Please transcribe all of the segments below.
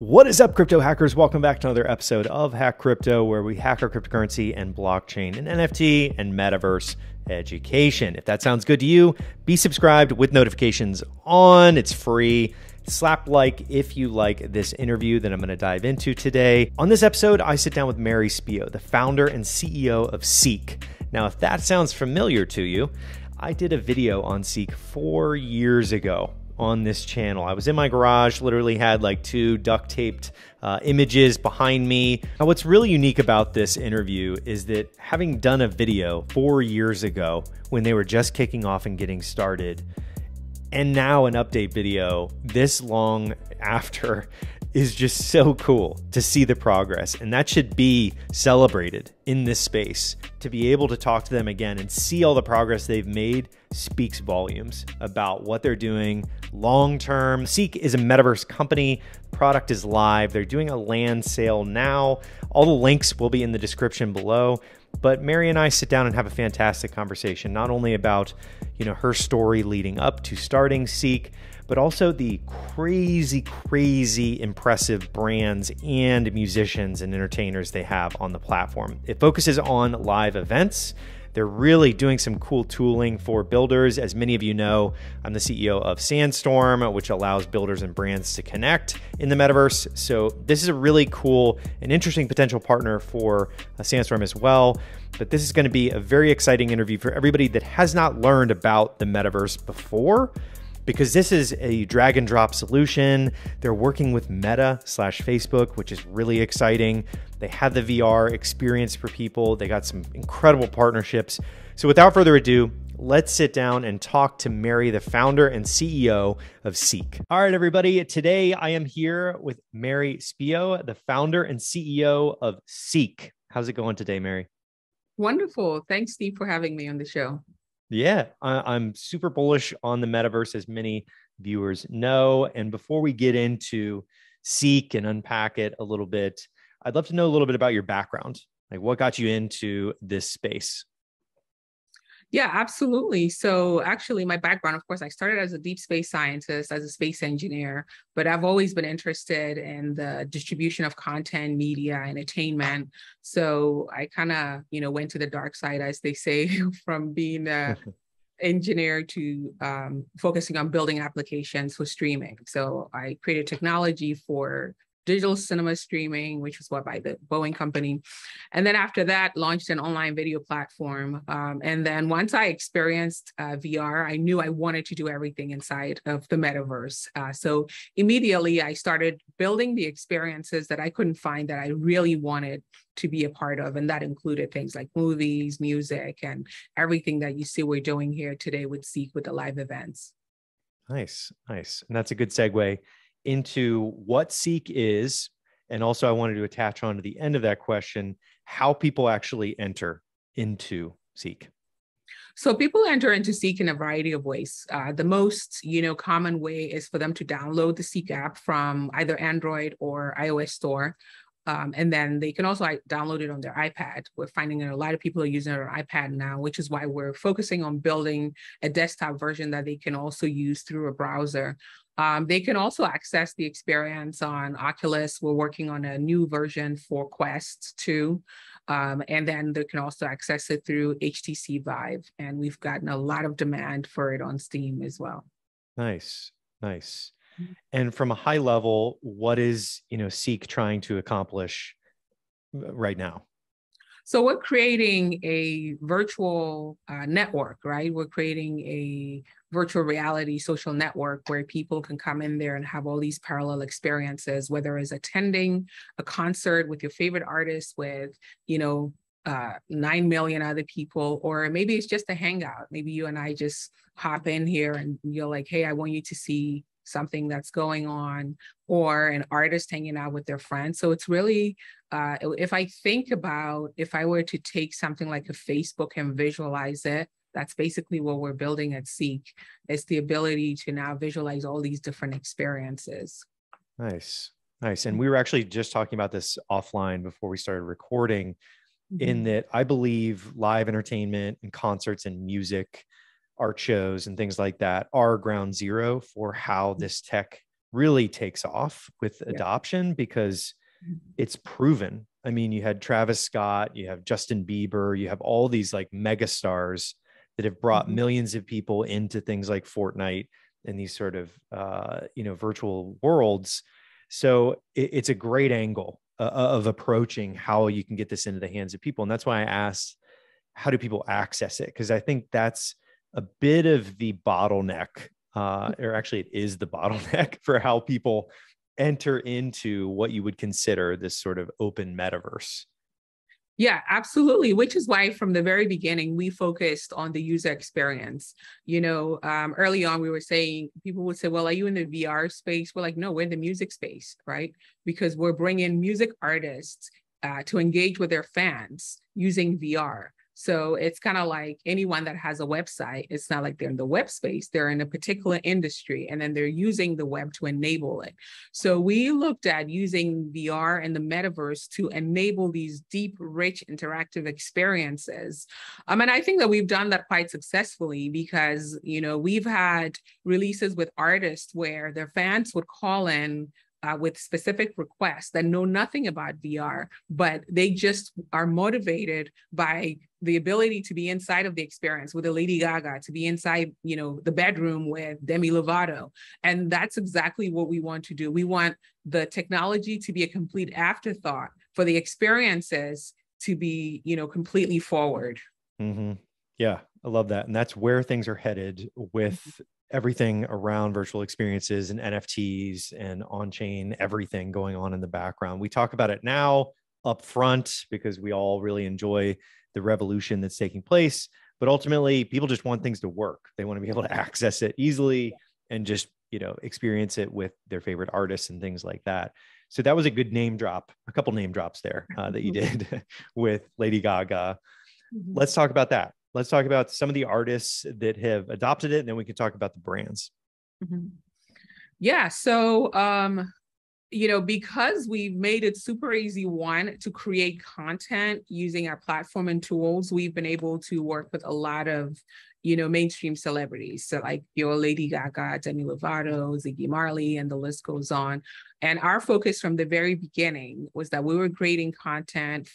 What is up, crypto hackers? Welcome back to another episode of Hack Crypto, where we hack our cryptocurrency and blockchain and NFT and metaverse education. If that sounds good to you, be subscribed with notifications on. It's free. Slap like if you like this interview that I'm going to dive into today. On this episode, I sit down with Mary Spio, the founder and CEO of Seek. Now, if that sounds familiar to you, I did a video on Seek 4 years ago on this channel. I was in my garage, literally had like two duct taped images behind me. Now, what's really unique about this interview is that having done a video 4 years ago when they were just kicking off and getting started, and now an update video this long after is just so cool to see the progress. And that should be celebrated in this space. To be able to talk to them again and see all the progress they've made speaks volumes about what they're doing long term. Seek is a metaverse company. Product is live. They're doing a land sale now. All the links will be in the description below. But Mary and I sit down and have a fantastic conversation, not only about, her story leading up to starting Seek, but also the crazy impressive brands and musicians and entertainers they have on the platform. It focuses on live events. They're really doing some cool tooling for builders. As many of you know, I'm the CEO of Sandstorm, which allows builders and brands to connect in the metaverse. So this is a really cool and interesting potential partner for Sandstorm as well. But this is going to be a very exciting interview for everybody that has not learned about the metaverse before, because this is a drag and drop solution. They're working with Meta/Facebook, which is really exciting. They have the VR experience for people. They got some incredible partnerships. So without further ado, let's sit down and talk to Mary, the founder and CEO of Seek. All right, everybody. Today I am here with Mary Spio, the founder and CEO of Seek. How's it going today, Mary? Wonderful. Thanks, Steve, for having me on the show. Yeah, I'm super bullish on the metaverse, as many viewers know. And before we get into Seek and unpack it a little bit, I'd love to know a little bit about your background. Like, what got you into this space? Yeah, absolutely. So actually, my background, of course, I started as a deep space scientist, as a space engineer, but I've always been interested in the distribution of content, media, entertainment. So I kind of, went to the dark side, as they say, from being a engineer to focusing on building applications for streaming. So I created technology for digital cinema streaming, which was bought by the Boeing company. And then after that, launched an online video platform. And then once I experienced VR, I knew I wanted to do everything inside of the metaverse. So immediately I started building the experiences that I couldn't find that I really wanted to be a part of. And that included things like movies, music, and everything that you see we're doing here today with Seek with the live events. Nice. And that's a good segue into what Seek is. And also I wanted to attach on to the end of that question, how people actually enter into Seek. So people enter into Seek in a variety of ways. The most, common way is for them to download the Seek app from either Android or iOS store. And then they can also download it on their iPad. We're finding that a lot of people are using their iPad now, which is why we're focusing on building a desktop version that they can also use through a browser. They can also access the experience on Oculus. We're working on a new version for Quest 2. And then they can also access it through HTC Vive. And we've gotten a lot of demand for it on Steam as well. Nice. And from a high level, what is, Seek trying to accomplish right now? So we're creating a virtual network, right? We're creating a virtual reality social network where people can come in there and have all these parallel experiences, whether it's attending a concert with your favorite artist with, 9 million other people, or maybe it's just a hangout. Maybe you and I just hop in here and you're like, hey, I want you to see something that's going on, or an artist hanging out with their friends. So it's really, if I were to take something like a Facebook and visualize it, that's basically what we're building at Seek. It's the ability to now visualize all these different experiences. Nice. And we were actually just talking about this offline before we started recording, in that I believe live entertainment and concerts and music, art shows and things like that are ground zero for how this tech really takes off with Yeah. adoption because it's proven. I mean, you had Travis Scott, you have Justin Bieber, you have all these like mega stars that have brought Mhm. millions of people into things like Fortnite and these sort of virtual worlds. So it's a great angle of approaching how you can get this into the hands of people. And that's why I asked, how do people access it? Because I think that's a bit of the bottleneck, or actually it is the bottleneck for how people enter into what you would consider this sort of open metaverse. Yeah, absolutely. Which is why from the very beginning, we focused on the user experience. Early on, we were saying, people would say, well, are you in the VR space? We're like, no, we're in the music space, right? Because we're bringing music artists to engage with their fans using VR. So it's kind of like anyone that has a website. It's not like they're in the web space. They're in a particular industry, and then they're using the web to enable it. So we looked at using VR and the metaverse to enable these deep, rich, interactive experiences. And I think that we've done that quite successfully because, we've had releases with artists where their fans would call in with specific requests that know nothing about VR, but they just are motivated by the ability to be inside of the experience with a Lady Gaga, to be inside, the bedroom with Demi Lovato. And that's exactly what we want to do. We want the technology to be a complete afterthought for the experiences to be, completely forward. Mm-hmm. Yeah, I love that. And that's where things are headed with everything around virtual experiences and NFTs and on-chain, everything going on in the background. We talk about it now up front because we all really enjoy the revolution that's taking place. But ultimately, people just want things to work. They want to be able to access it easily and just, experience it with their favorite artists and things like that. So that was a good name drop, a couple name drops there that you did with Lady Gaga. Let's talk about that. Let's talk about some of the artists that have adopted it, and then we can talk about the brands. Yeah. So, because we've made it super easy, one, to create content using our platform and tools, we've been able to work with a lot of, mainstream celebrities. So like your Lady Gaga, Demi Lovato, Ziggy Marley, and the list goes on. And our focus from the very beginning was that we were creating content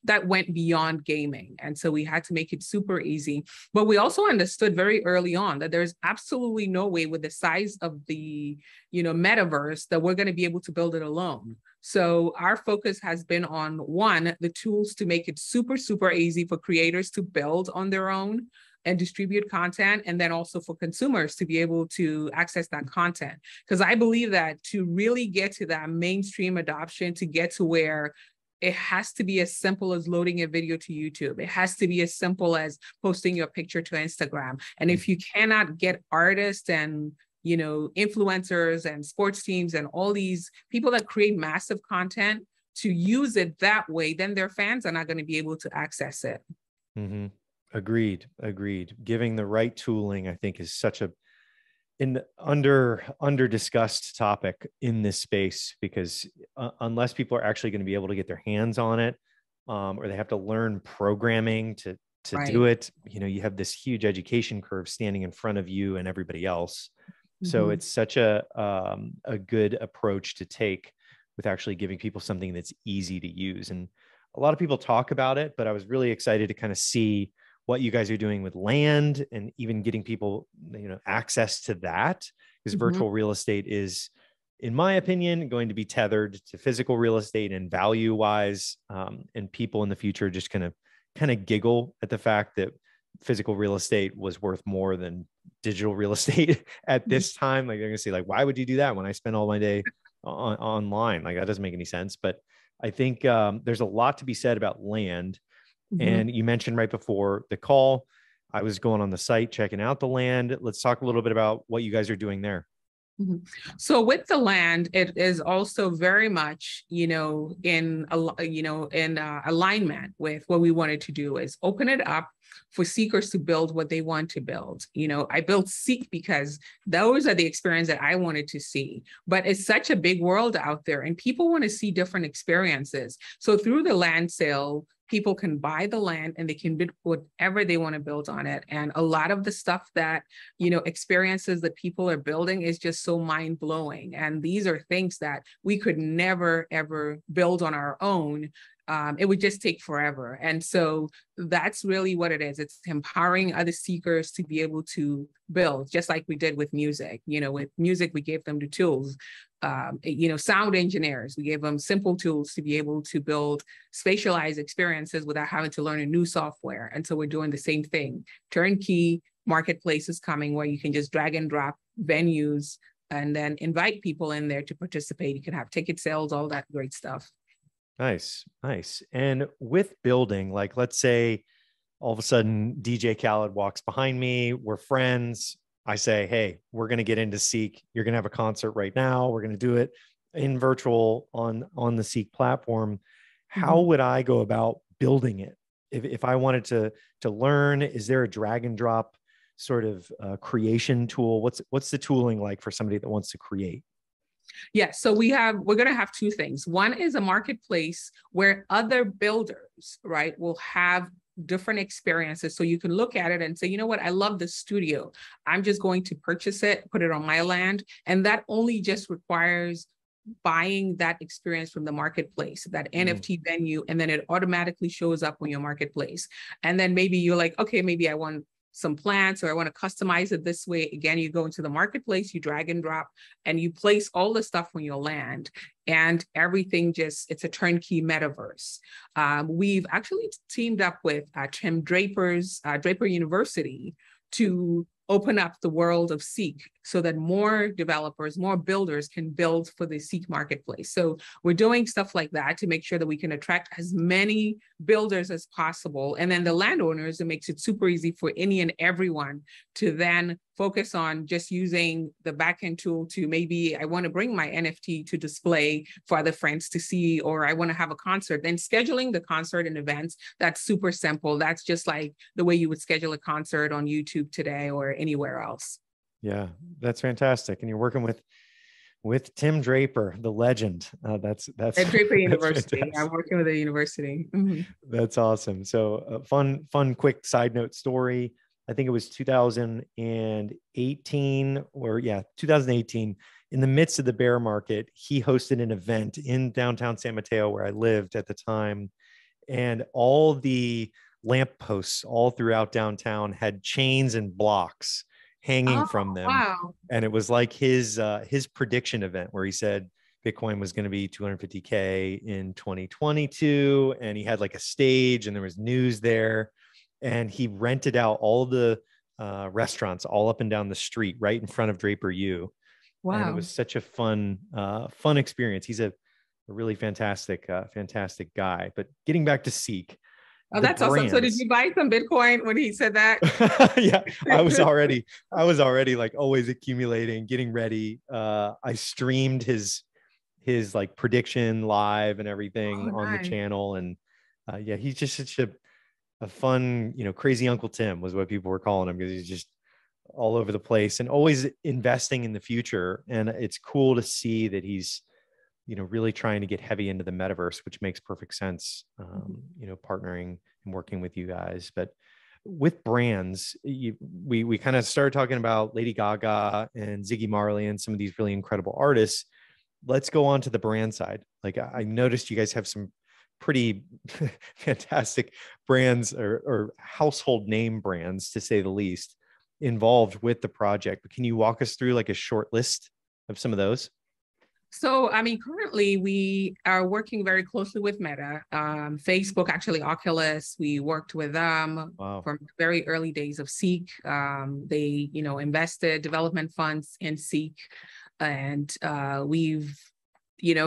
that went beyond gaming. And so we had to make it super easy. But we also understood very early on that there's absolutely no way with the size of the, metaverse that we're going to be able to build it alone. So our focus has been on, one, the tools to make it super, super easy for creators to build on their own and distribute content, and then also for consumers to be able to access that content. Because I believe that to really get to that mainstream adoption, to get to where it has to be as simple as loading a video to YouTube. It has to be as simple as posting your picture to Instagram. And if you cannot get artists and influencers and sports teams and all these people that create massive content to use it that way, then their fans are not going to be able to access it. Mm-hmm. Agreed. Giving the right tooling, I think, is such an under discussed topic in this space because unless people are actually going to be able to get their hands on it, or they have to learn programming to Right. do it, you have this huge education curve standing in front of you and everybody else. So it's such a good approach to take with actually giving people something that's easy to use. And a lot of people talk about it, but I was really excited to kind of see what you guys are doing with land and even getting people, access to that, because virtual real estate is, in my opinion, going to be tethered to physical real estate and value wise. And people in the future just kind of giggle at the fact that physical real estate was worth more than digital real estate at this time. Like they're gonna say, like, why would you do that when I spend all my day online? Like that doesn't make any sense. But I think there's a lot to be said about land. And you mentioned right before the call, I was going on the site, checking out the land. Let's talk a little bit about what you guys are doing there. So with the land, it is also very much, in alignment with what we wanted to do is open it up for seekers to build what they want to build. I built Seek because those are the experience that I wanted to see, but it's such a big world out there and people want to see different experiences. So through the land sale, people can buy the land and they can build whatever they want to build on it. And a lot of the stuff that, experiences that people are building is just so mind blowing. And these are things that we could never, ever build on our own. It would just take forever. And so that's really what it is. It's empowering other seekers to be able to build, just like we did with music. With music, we gave them the tools. Sound engineers, we gave them simple tools to be able to build spatialized experiences without having to learn a new software. And so we're doing the same thing. Turnkey marketplace is coming where you can just drag and drop venues and then invite people in there to participate. You can have ticket sales, all that great stuff. Nice. And with building, like, let's say all of a sudden DJ Khaled walks behind me, we're friends. I say, hey, we're going to get into Seek. You're going to have a concert right now. We're going to do it in virtual on the Seek platform. How would I go about building it? If I wanted to learn, is there a drag and drop sort of creation tool? What's the tooling like for somebody that wants to create? Yeah, so we're going to have two things. One is a marketplace where other builders, right, will have different experiences. So you can look at it and say, you know what, I love this studio. I'm just going to purchase it, put it on my land. And that only just requires buying that experience from the marketplace, that NFT venue, and then it automatically shows up on your marketplace. And then maybe you're like, okay, maybe I want some plants or I want to customize it this way. Again, you go into the marketplace, you drag and drop, and you place all the stuff on your land, and everything it's a turnkey metaverse. We've actually teamed up with Tim Draper's Draper University to open up the world of Seek so that more developers, more builders can build for the Seek marketplace. So we're doing stuff like that to make sure that we can attract as many builders as possible. And then the landowners, it makes it super easy for any and everyone to then focus on just using the backend tool to, maybe I want to bring my NFT to display for other friends to see, or I want to have a concert. Then scheduling the concert and events, that's super simple. That's just like the way you would schedule a concert on YouTube today or anywhere else. Yeah, that's fantastic. And you're working with Tim Draper, the legend. That's at Draper University. Fantastic. I'm working with the university. Mm-hmm. That's awesome. So fun, quick side note story. I think it was 2018 2018, in the midst of the bear market, he hosted an event in downtown San Mateo where I lived at the time. And all the lampposts all throughout downtown had chains and blocks hanging from them. Wow. And it was like his prediction event where he said Bitcoin was going to be 250K in 2022. And he had like a stage and there was news there. And he rented out all the restaurants all up and down the street right in front of Draper U. Wow. And it was such a fun experience. He's a really fantastic guy. But getting back to Seek. Oh, that's awesome. So did you buy some Bitcoin when he said that? Yeah, I was already like always accumulating, getting ready. I streamed his like prediction live and everything on the channel. And yeah, he's just such a fun, crazy Uncle Tim was what people were calling him, because he's just all over the place and always investing in the future. And it's cool to see that he's, really trying to get heavy into the metaverse, which makes perfect sense, partnering and working with you guys. But with brands, we kind of started talking about Lady Gaga and Ziggy Marley and some of these really incredible artists. Let's go on to the brand side. Like, I noticed you guys have some pretty fantastic brands or household name brands, to say the least, involved with the project. But can you walk us through like a short list of some of those? So, currently we are working very closely with Meta, Facebook, actually Oculus. We worked with them from very early days of Seek. They, invested development funds in Seek, and we've,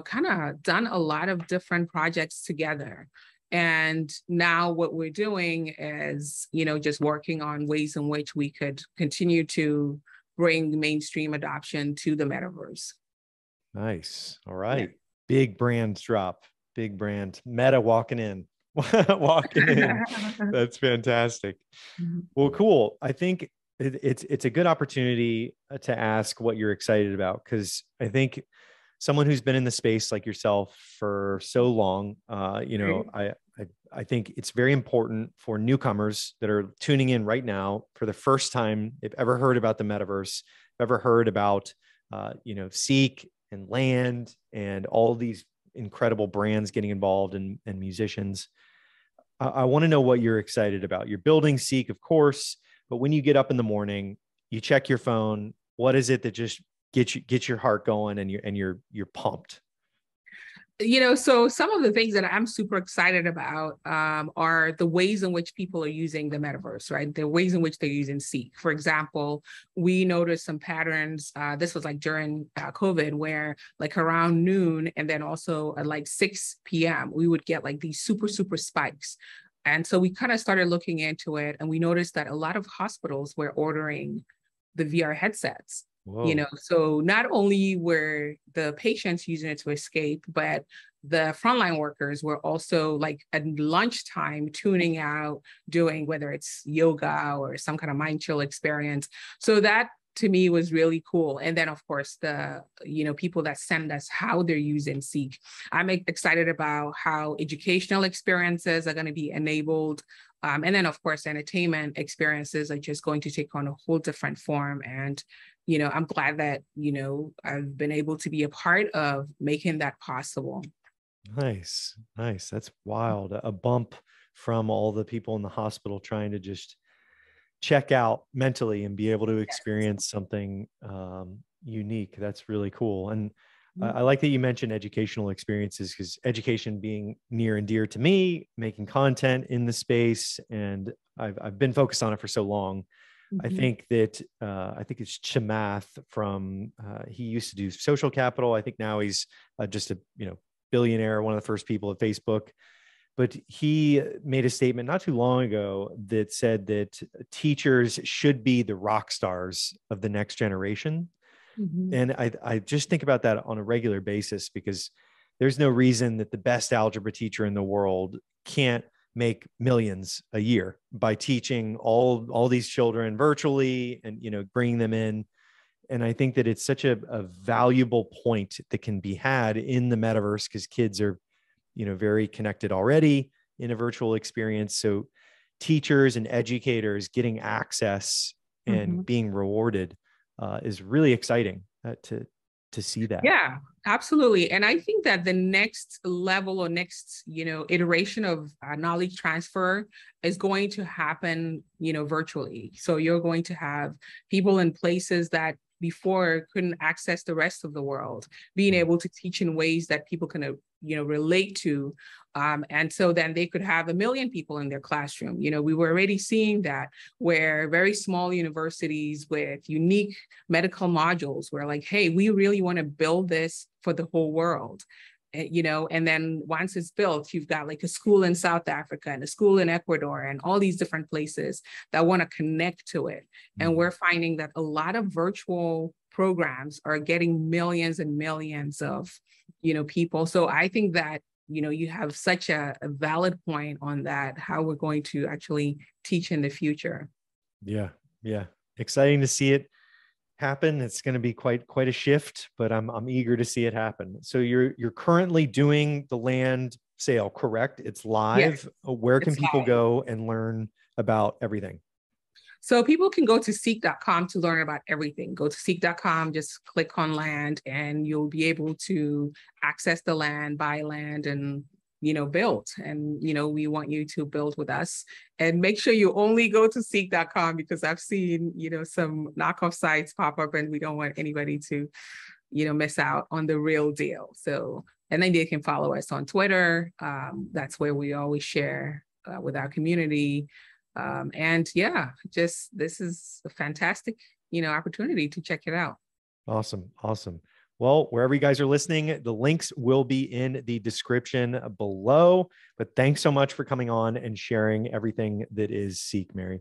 kind of done a lot of different projects together. And now what we're doing is, just working on ways in which we could continue to bring mainstream adoption to the metaverse. Nice. All right. Yeah. Big brand drop. Big brand. Meta walking in. That's fantastic. Mm-hmm. Well, cool. I think it's a good opportunity to ask what you're excited about, because I think someone who's been in the space like yourself for so long, I think it's very important for newcomers that are tuning in right now for the first time, they've ever heard about the metaverse, ever heard about, Seek and Land and all these incredible brands getting involved and musicians. I want to know what you're excited about. You're building Seek, of course, but when you get up in the morning, you check your phone. What is it that just gets your heart going and you're pumped? So some of the things that I'm super excited about are the ways in which people are using the metaverse, right? The ways in which they're using Seek. For example, we noticed some patterns. This was like during COVID, where like around noon and then also at like 6 p.m., we would get like these super, super spikes. And so we kind of started looking into it, and we noticed that a lot of hospitals were ordering the VR headsets. Whoa. So not only were the patients using it to escape, but the frontline workers were also like at lunchtime tuning out, doing whether it's yoga or some kind of mind chill experience. So that to me was really cool. And then of course the people that send us how they're using Seek. I'm excited about how educational experiences are going to be enabled. And then of course entertainment experiences are just going to take on a whole different form. And I'm glad that I've been able to be a part of making that possible. Nice. That's wild. A bump from all the people in the hospital trying to just check out mentally and be able to experience something unique. That's really cool. And I like that you mentioned educational experiences, because education being near and dear to me, making content in the space, and I've been focused on it for so long. I think that I think it's Chamath from he used to do Social Capital. I think now he's just a billionaire, one of the first people at Facebook. But he made a statement not too long ago that said that teachers should be the rock stars of the next generation. And I just think about that on a regular basis, because there's no reason that the best algebra teacher in the world can't make millions a year by teaching all these children virtually and bringing them in. And I think that it's such a valuable point that can be had in the metaverse, because kids are very connected already in a virtual experience. So teachers and educators getting access and being rewarded is really exciting to see that. Yeah, absolutely. And I think that the next level or next, iteration of knowledge transfer is going to happen, virtually. So you're going to have people in places that before couldn't access the rest of the world, being able to teach in ways that people can, relate to. And so then they could have 1 million people in their classroom. We were already seeing that, where very small universities with unique medical modules were like, hey, we really want to build this for the whole world. And then once it's built, you've got like a school in South Africa and a school in Ecuador and all these different places that want to connect to it. And we're finding that a lot of virtual programs are getting millions and millions of, people. So I think that, you have such a valid point on that, how we're going to actually teach in the future. Yeah. Exciting to see it happen. It's going to be quite a shift, but I'm eager to see it happen. So you're currently doing the land sale, correct? It's live. Yes, where can people live. Go and learn about everything? So people can go to seek.com to learn about everything. Go to seek.com, just click on land, and you'll be able to access the land, buy land, and build. And, we want you to build with us, and make sure you only go to seek.com, because I've seen, some knockoff sites pop up, and we don't want anybody to, miss out on the real deal. So, and then they can follow us on Twitter. That's where we always share with our community. And yeah, just, this is a fantastic, opportunity to check it out. Awesome. Well, wherever you guys are listening, the links will be in the description below. But thanks so much for coming on and sharing everything that is Seek, Mary.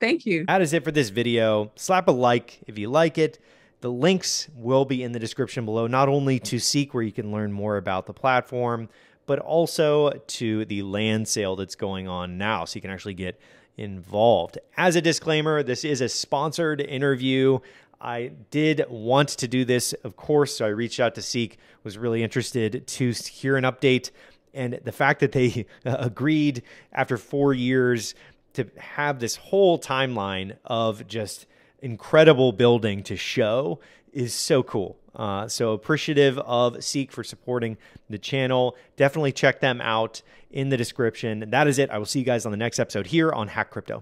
Thank you. That is it for this video. Slap a like if you like it. The links will be in the description below, not only to Seek, where you can learn more about the platform, but also to the land sale that's going on now, so you can actually get involved. As a disclaimer, this is a sponsored interview. I did want to do this, of course, so I reached out to Seek, was really interested to hear an update And the fact that they agreed after 4 years to have this whole timeline of just incredible building to show is so cool. So appreciative of Seek for supporting the channel. Definitely check them out in the description. And that is it. I will see you guys on the next episode here on Hack Crypto.